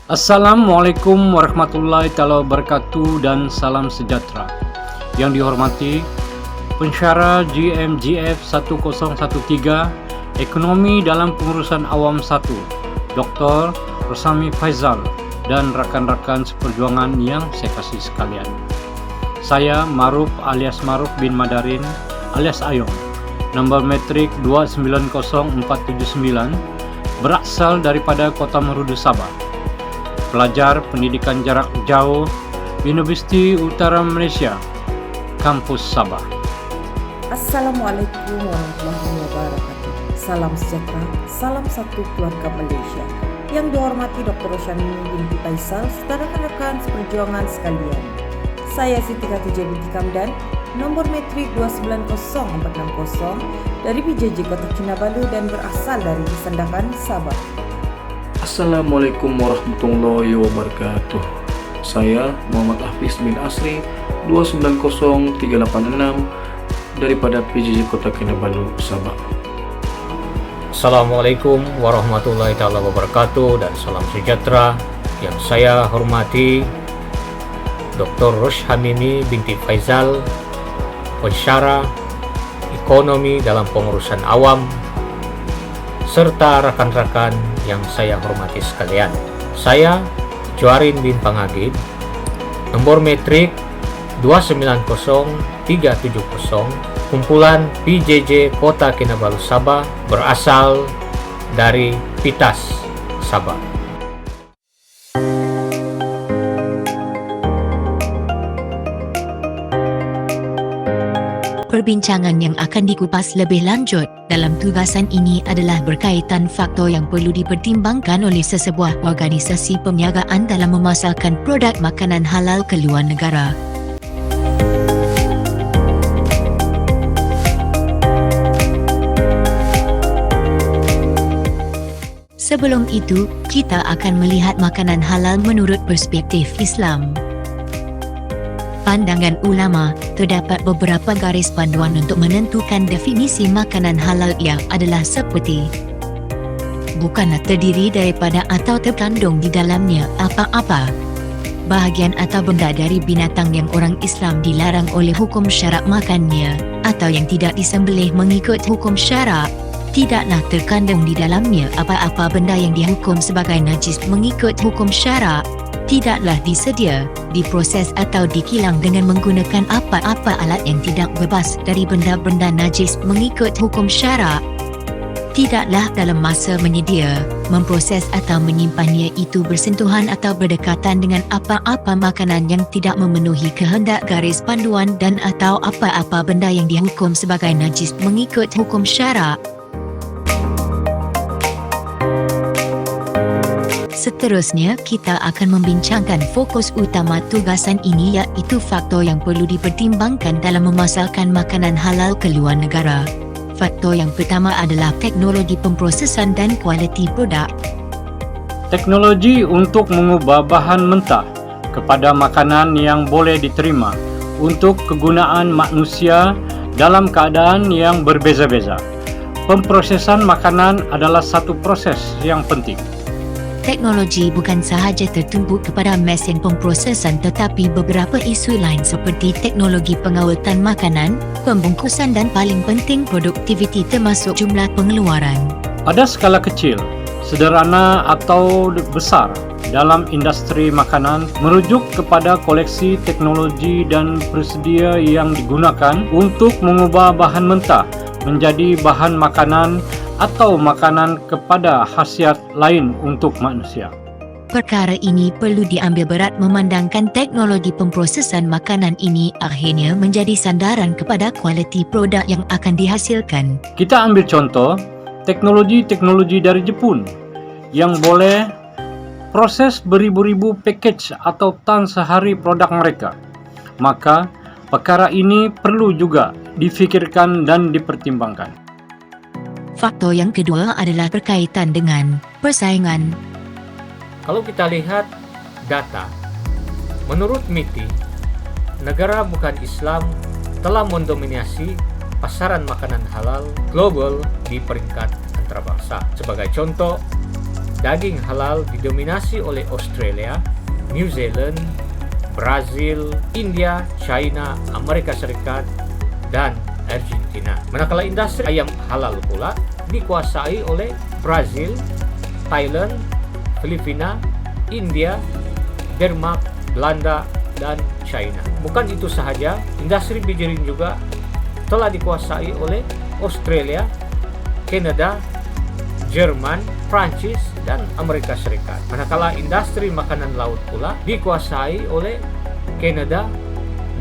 Assalamualaikum warahmatullahi wabarakatuh dan salam sejahtera. Yang dihormati pensyarah GMGF 1013 Ekonomi dalam Pengurusan Awam 1 Dr. Rosami Faizal dan rakan-rakan seperjuangan yang saya kasih sekalian. Saya Maruf alias Maruf bin Madarin alias Ayong, nomor metrik 290479, berasal daripada Kota Merudu, Sabah. Pelajar pendidikan jarak jauh Universiti Utara Malaysia, Kampus Sabah. Assalamualaikum warahmatullahi wabarakatuh. Salam sejahtera, salam satu keluarga Malaysia. Yang dihormati Dr. Roshamini binti Faizal, serta rekan-rekan seperjuangan sekalian. Saya Siti Khatijah binti Kamdan, nomor metrik 290460 dari PJJ Kota Kinabalu dan berasal dari Sandakan, Sabah. Assalamualaikum warahmatullahi wabarakatuh. Saya Muhammad Hafiz bin Asri 290386 daripada PJJ Kota Kinabalu, Sabah. Assalamualaikum warahmatullahi wabarakatuh dan salam sejahtera. Yang saya hormati Dr. Roshamini binti Faizal, pensyarah Ekonomi dalam Pengurusan Awam, serta rakan-rakan yang saya hormati sekalian. Saya Juarin bin Pangagib, nomor metrik 290370, kumpulan PJJ Kota Kinabalu Sabah, berasal dari Pitas, Sabah. Perbincangan yang akan dikupas lebih lanjut dalam tugasan ini adalah berkaitan faktor yang perlu dipertimbangkan oleh sesebuah organisasi perniagaan dalam memasarkan produk makanan halal ke luar negara. Sebelum itu, kita akan melihat makanan halal menurut perspektif Islam. Pandangan ulama, terdapat beberapa garis panduan untuk menentukan definisi makanan halal yang adalah seperti: bukanlah terdiri daripada atau terkandung di dalamnya apa-apa bahagian atau benda dari binatang yang orang Islam dilarang oleh hukum syarak makannya, atau yang tidak disembelih mengikut hukum syarak. Tidaklah terkandung di dalamnya apa-apa benda yang dihukum sebagai najis mengikut hukum syarak. Tidaklah disedia, diproses atau dikilang dengan menggunakan apa-apa alat yang tidak bebas dari benda-benda najis mengikut hukum syarak. Tidaklah dalam masa menyedia, memproses atau menyimpannya itu bersentuhan atau berdekatan dengan apa-apa makanan yang tidak memenuhi kehendak garis panduan dan atau apa-apa benda yang dihukum sebagai najis mengikut hukum syarak. Seterusnya, kita akan membincangkan fokus utama tugasan ini, iaitu faktor yang perlu dipertimbangkan dalam memasarkan makanan halal ke luar negara. Faktor yang pertama adalah teknologi pemprosesan dan kualiti produk. Teknologi untuk mengubah bahan mentah kepada makanan yang boleh diterima untuk kegunaan manusia dalam keadaan yang berbeza-beza. Pemprosesan makanan adalah satu proses yang penting. Teknologi bukan sahaja tertumpu kepada mesin pemprosesan, tetapi beberapa isu lain seperti teknologi pengawetan makanan, pembungkusan dan paling penting produktiviti termasuk jumlah pengeluaran. Pada skala kecil, sederhana atau besar dalam industri makanan merujuk kepada koleksi teknologi dan prosedur yang digunakan untuk mengubah bahan mentah menjadi bahan makanan atau makanan kepada khasiat lain untuk manusia. Perkara ini perlu diambil berat memandangkan teknologi pemprosesan makanan ini akhirnya menjadi sandaran kepada kualiti produk yang akan dihasilkan. Kita ambil contoh teknologi dari Jepun yang boleh proses beribu-ribu package atau tan sehari produk mereka. Maka perkara ini perlu juga difikirkan dan dipertimbangkan. Faktor yang kedua adalah berkaitan dengan persaingan. Kalau kita lihat data, menurut MITI, negara bukan Islam telah mendominasi pasaran makanan halal global di peringkat antarabangsa. Sebagai contoh, daging halal didominasi oleh Australia, New Zealand, Brazil, India, China, Amerika Serikat, dan Argentina. Manakala industri ayam halal pula dikuasai oleh Brazil, Thailand, Filipina, India, Denmark, Belanda, dan China. Bukan itu sahaja, industri bijirin juga telah dikuasai oleh Australia, Kanada, Jerman, Prancis, dan Amerika Serikat. Manakala industri makanan laut pula dikuasai oleh Kanada,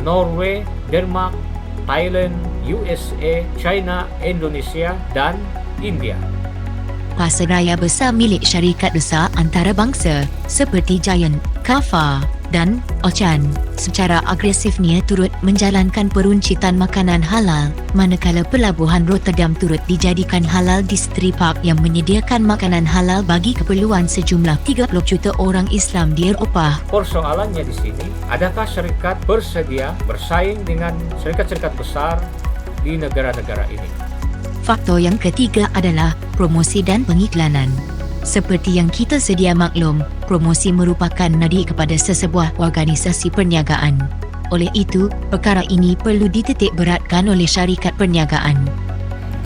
Norway, Denmark, Thailand, USA, China, Indonesia, dan India. Pasaraya besar milik syarikat besar antarabangsa seperti Giant, Kafar dan Ochan secara agresifnya turut menjalankan peruncitan makanan halal, manakala pelabuhan Rotterdam turut dijadikan halal distri park yang menyediakan makanan halal bagi keperluan sejumlah 30 juta orang Islam di Eropah. Persoalannya di sini, adakah syarikat bersedia bersaing dengan syarikat-syarikat besar di negara-negara ini? Faktor yang ketiga adalah promosi dan pengiklanan. Seperti yang kita sedia maklum, promosi merupakan nadi kepada sesebuah organisasi perniagaan. Oleh itu, perkara ini perlu dititik beratkan oleh syarikat perniagaan.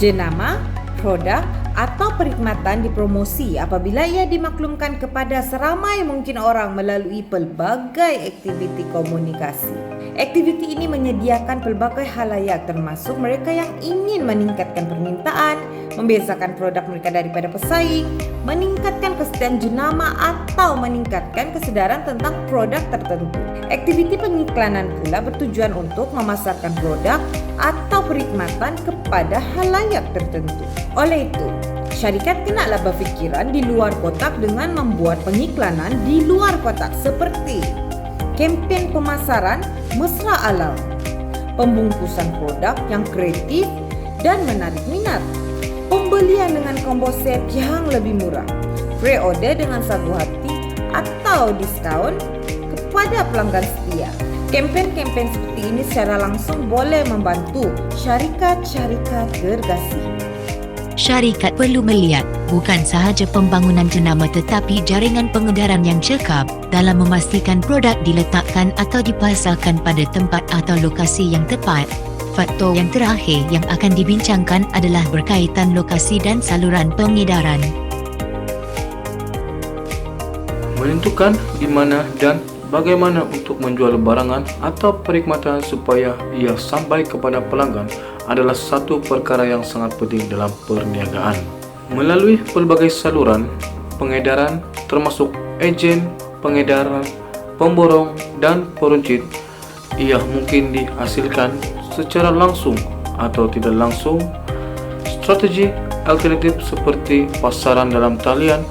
Jenama, produk atau perkhidmatan dipromosi apabila ia dimaklumkan kepada seramai mungkin orang melalui pelbagai aktiviti komunikasi. Aktiviti ini menyediakan pelbagai halayak termasuk mereka yang ingin meningkatkan permintaan, membezakan produk mereka daripada pesaing, meningkatkan kesediaan jenama atau meningkatkan kesedaran tentang produk tertentu. Aktiviti pengiklanan pula bertujuan untuk memasarkan produk atau perkhidmatan kepada halayak tertentu. Oleh itu, syarikat kenaklah berfikiran di luar kotak dengan membuat pengiklanan di luar kotak seperti kempen pemasaran mesra alam, pembungkusan produk yang kreatif dan menarik minat, pembelian dengan combo set yang lebih murah, pre-order dengan sagu hati atau diskaun kepada pelanggan setia. Kempen-kempen seperti ini secara langsung boleh membantu syarikat-syarikat gergasi. Syarikat perlu melihat bukan sahaja pembangunan jenama tetapi jaringan pengedaran yang cekap dalam memastikan produk diletakkan atau dipasarkan pada tempat atau lokasi yang tepat. Faktor yang terakhir yang akan dibincangkan adalah berkaitan lokasi dan saluran pengedaran. Menentukan di mana dan bagaimana untuk menjual barangan atau perkhidmatan supaya ia sampai kepada pelanggan adalah satu perkara yang sangat penting dalam perniagaan. Melalui pelbagai saluran pengedaran termasuk ejen, pengedaran, pemborong dan peruncit, ia mungkin dihasilkan secara langsung atau tidak langsung. Strategi alternatif seperti pasaran dalam talian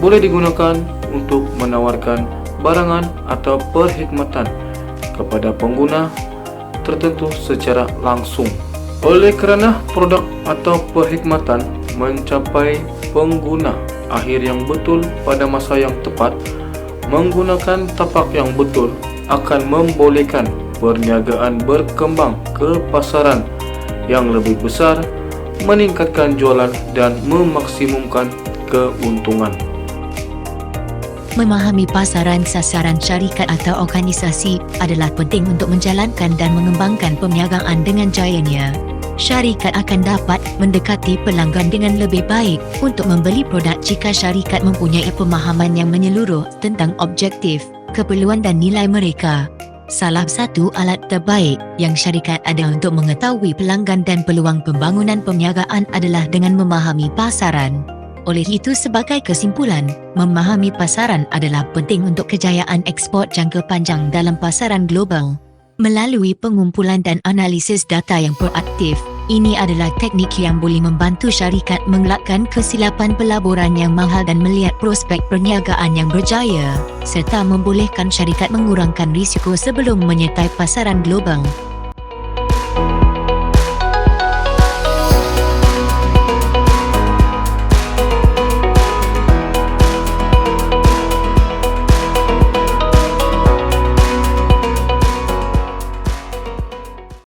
boleh digunakan untuk menawarkan barangan atau perkhidmatan kepada pengguna tertentu secara langsung. Oleh kerana produk atau perkhidmatan mencapai pengguna akhir yang betul pada masa yang tepat, menggunakan tapak yang betul akan membolehkan perniagaan berkembang ke pasaran yang lebih besar, meningkatkan jualan dan memaksimumkan keuntungan. Memahami pasaran sasaran syarikat atau organisasi adalah penting untuk menjalankan dan mengembangkan perniagaan dengan jayanya. Syarikat akan dapat mendekati pelanggan dengan lebih baik untuk membeli produk jika syarikat mempunyai pemahaman yang menyeluruh tentang objektif, keperluan dan nilai mereka. Salah satu alat terbaik yang syarikat ada untuk mengetahui pelanggan dan peluang pembangunan perniagaan adalah dengan memahami pasaran. Oleh itu, sebagai kesimpulan, memahami pasaran adalah penting untuk kejayaan ekspor jangka panjang dalam pasaran global. Melalui pengumpulan dan analisis data yang proaktif, ini adalah teknik yang boleh membantu syarikat mengelakkan kesilapan pelaburan yang mahal dan melihat prospek perniagaan yang berjaya, serta membolehkan syarikat mengurangkan risiko sebelum menyertai pasaran global.